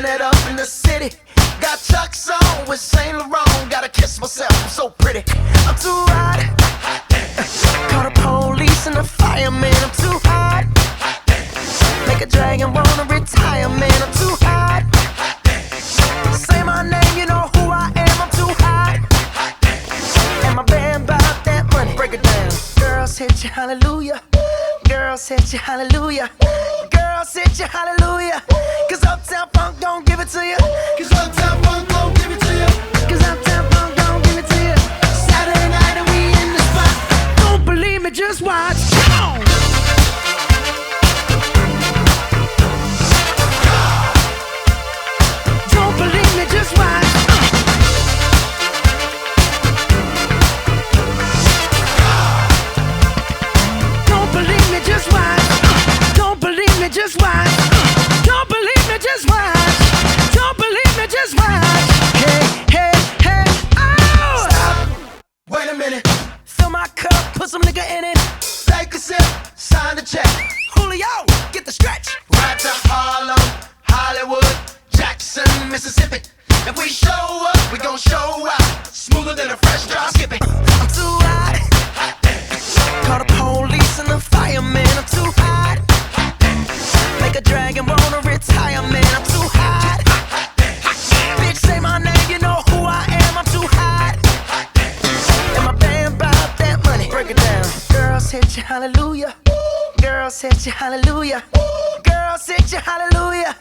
living it up in the city. Got Chuck's on with Saint Laurent. Gotta kiss myself, I'm so pretty. I'm too hot. Call the police and the fireman. I'm too hot. Make a dragon wanna retire, man. I'm too hot. Say my name, you know who I am. I'm too hot. And my band bought that money. Break it down. Girls hit you, hallelujah. Girls hit you, hallelujah. Girls hit you, hallelujah. Cause Uptown Funk don't give it to you. Cause Uptown Funk don't give it to you. Cause Uptown Funk don't give it to you. Saturday night and we in the spot. Don't believe me, just watch. Come on. Don't believe me, just watch. Don't believe me, just watch. Don't believe me, just watch. Don't believe me, just watch. Don't believe me, just watch. Hey, hey, hey, oh! Stop. Wait a minute. Fill my cup, put some nigga in it. Take a sip, sign the check. Julio, get the stretch. Right to Harlem, Hollywood, Jackson, Mississippi. If we show up, we gon' show out. Smoother than a fresh drop skipping. I'm too hot. Call the police and the fireman. I'm too hot. Make a dragon wanna retire, man. I'm too hot. Bitch, say my name, you know who I am. I'm too hot. And my band bought that money. Break it down. Girls hit you, hallelujah. Girls hit you, hallelujah. Girls hit you, hallelujah.